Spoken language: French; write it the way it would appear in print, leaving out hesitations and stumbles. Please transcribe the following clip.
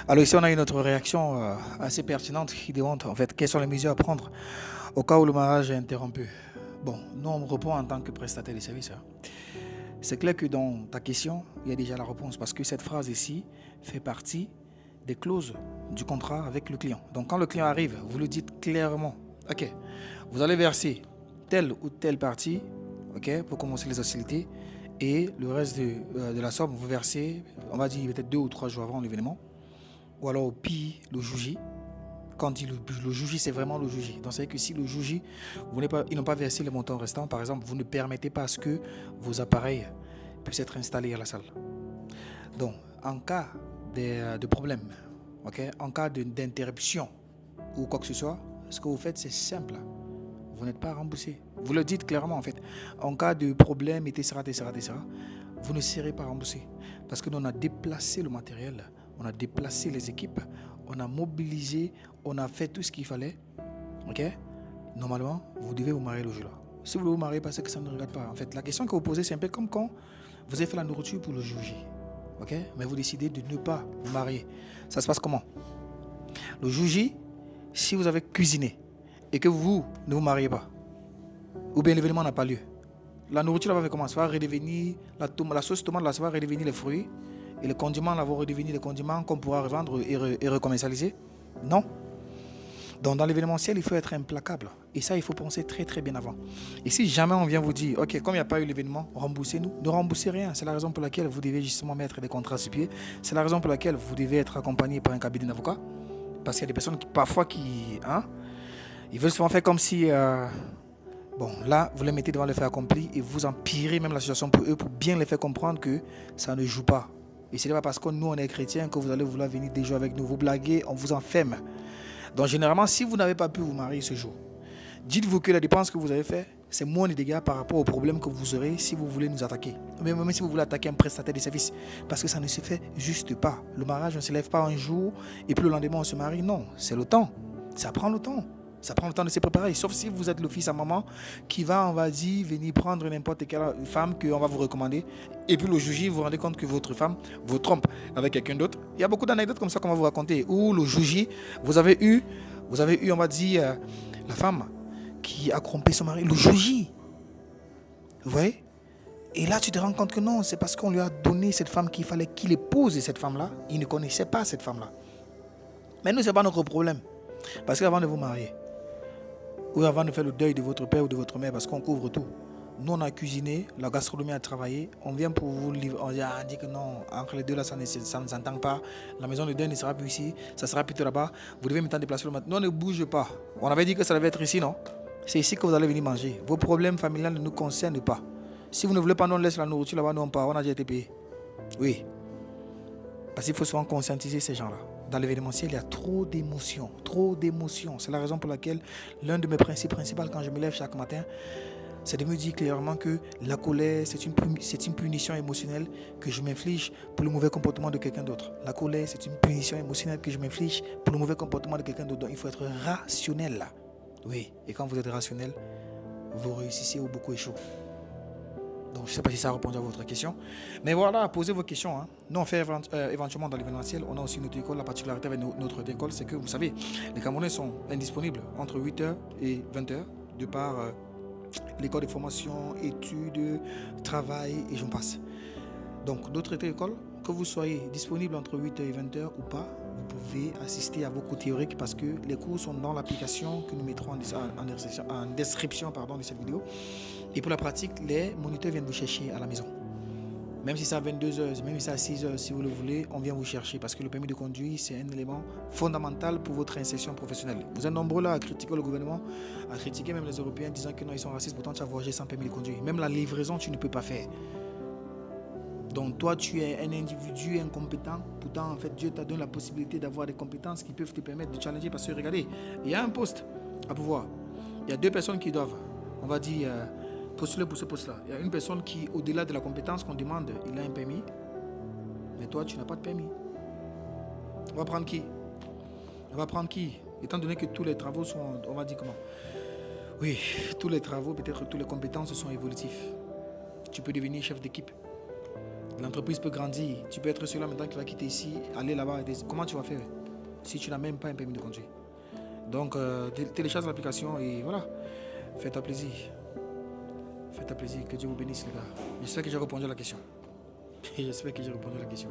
Alors ici, on a une autre réaction assez pertinente qui demande en fait quelles sont les mesures à prendre au cas où le mariage est interrompu. Bon, nous on répond en tant que prestataire de services. C'est clair que dans ta question, il y a déjà la réponse parce que cette phrase ici fait partie des clauses du contrat avec le client. Donc quand le client arrive, vous lui dites clairement, ok, vous allez verser telle ou telle partie, ok, pour commencer les hostilités, et le reste de la somme, vous versez, on va dire peut-être 2 ou 3 jours avant l'événement, ou alors au pire, le jour J. Quand on dit le jour J, c'est vraiment le jour J. Donc c'est-à-dire que si le jour J, ils n'ont pas versé le montant restant, par exemple, vous ne permettez pas à ce que vos appareils puissent être installés à la salle. Donc, en cas de problème, okay, en cas d'interruption ou quoi que ce soit, ce que vous faites, c'est simple. Vous n'êtes pas remboursé. Vous le dites clairement, en fait. En cas de problème, etc., vous ne serez pas remboursé. Parce que nous, on a déplacé le matériel, on a déplacé les équipes, on a mobilisé, on a fait tout ce qu'il fallait. Ok? Normalement, vous devez vous marier le jour-là. Si vous ne vous mariez pas, c'est que ça ne regarde pas. En fait, la question que vous posez, c'est un peu comme quand vous avez fait la nourriture pour le jour J. Ok? Mais vous décidez de ne pas vous marier. Ça se passe comment? Le jour J, si vous avez cuisiné et que vous ne vous mariez pas, ou bien l'événement n'a pas lieu, la nourriture va faire comment? Ça va redevenir la sauce tomate, là, ça va redevenir les fruits, et les condiments là vont redevenir les condiments qu'on pourra revendre et recommercialiser? Non. Donc dans l'événementiel, il faut être implacable. Et ça, il faut penser très très bien avant. Et si jamais on vient vous dire, ok, comme il n'y a pas eu l'événement, remboursez-nous, ne remboursez rien. C'est la raison pour laquelle vous devez justement mettre des contrats sur pied. C'est la raison pour laquelle vous devez être accompagné par un cabinet d'avocats. Parce qu'il y a des personnes qui parfois ils veulent souvent faire comme si... bon, là, vous les mettez devant les faits accomplis et vous empirez même la situation pour eux pour bien les faire comprendre que ça ne joue pas. Et ce n'est pas parce que nous, on est chrétiens que vous allez vouloir venir déjouer avec nous. Vous blaguez, on vous enferme. Donc, généralement, si vous n'avez pas pu vous marier ce jour, dites-vous que la dépense que vous avez faite, c'est moins de dégâts par rapport au problème que vous aurez si vous voulez nous attaquer. Même si vous voulez attaquer un prestataire de service. Parce que ça ne se fait juste pas. Le mariage ne se lève pas un jour et puis le lendemain on se marie. Non, c'est le temps. Ça prend le temps. Ça prend le temps de se préparer. Sauf si vous êtes le fils à maman qui va, on va dire, venir prendre n'importe quelle femme qu'on va vous recommander. Et puis le jour J, vous vous rendez compte que votre femme vous trompe avec quelqu'un d'autre. Il y a beaucoup d'anecdotes comme ça qu'on va vous raconter. Où le jour J, vous avez eu, on va dire, la femme qui a trompé son mari le jour J. Vous voyez? Et là, tu te rends compte que non, c'est parce qu'on lui a donné cette femme qu'il fallait qu'il épouse cette femme-là. Il ne connaissait pas cette femme-là. Mais nous, ce n'est pas notre problème. Parce qu'avant de vous marier, ou avant de faire le deuil de votre père ou de votre mère, parce qu'on couvre tout, nous, on a cuisiné, la gastronomie a travaillé, on vient pour vous livrer, on dit que non, entre les deux là, ça ne s'entend pas, la maison de deuil ne sera plus ici, ça sera plutôt là-bas, vous devez maintenant déplacer le matin. Non, ne bouge pas. On avait dit que ça devait être ici, non? C'est ici que vous allez venir manger. Vos problèmes familiaux ne nous concernent pas. Si vous ne voulez pas, nous on laisse la nourriture là-bas, nous on part, on a déjà été payé. Oui. Parce qu'il faut souvent conscientiser ces gens-là. Dans l'événementiel, il y a trop d'émotions, trop d'émotions. C'est la raison pour laquelle l'un de mes principes principaux quand je me lève chaque matin, c'est de me dire clairement que la colère, c'est une punition émotionnelle que je m'inflige pour le mauvais comportement de quelqu'un d'autre. La colère, c'est une punition émotionnelle que je m'inflige pour le mauvais comportement de quelqu'un d'autre. Donc il faut être rationnel là. Oui, et quand vous êtes rationnel, vous réussissez ou beaucoup échouent. Donc, je ne sais pas si ça répond à votre question. Mais voilà, posez vos questions. Hein. Nous, on fait éventuellement dans l'événementiel. On a aussi notre école. La particularité avec notre école, c'est que, vous savez, les Camerounais sont indisponibles entre 8h et 20h, de par l'école de formation, études, travail, et j'en passe. Donc, notre école, que vous soyez disponible entre 8h et 20h ou pas, vous pouvez assister à vos cours théoriques parce que les cours sont dans l'application que nous mettrons en description de cette vidéo. Et pour la pratique, les moniteurs viennent vous chercher à la maison. Même si c'est à 22h, même si c'est à 6h, si vous le voulez, on vient vous chercher parce que le permis de conduire, c'est un élément fondamental pour votre insertion professionnelle. Vous êtes nombreux là à critiquer le gouvernement, à critiquer même les Européens disant que non, ils sont racistes, pourtant tu as voyagé sans permis de conduire. Même la livraison, tu ne peux pas faire. Donc toi, tu es un individu incompétent. Pourtant, en fait, Dieu t'a donné la possibilité d'avoir des compétences qui peuvent te permettre de challenger. Parce que regardez, il y a un poste à pouvoir. Il y a 2 personnes qui doivent, on va dire, postuler pour ce poste-là. Il y a une personne qui, au-delà de la compétence qu'on demande, il a un permis. Mais toi, tu n'as pas de permis. On va prendre qui? Étant donné que tous les travaux sont, on va dire comment? Oui, tous les travaux, peut-être toutes les compétences sont évolutives. Tu peux devenir chef d'équipe. L'entreprise peut grandir. Tu peux être celui-là maintenant qui va quitter ici, aller là-bas. Comment tu vas faire si tu n'as même pas un permis de conduire? Donc, télécharge l'application et voilà. Faites-toi plaisir. Faites-toi plaisir. Que Dieu vous bénisse, les gars. J'espère que j'ai répondu à la question. J'espère que j'ai répondu à la question.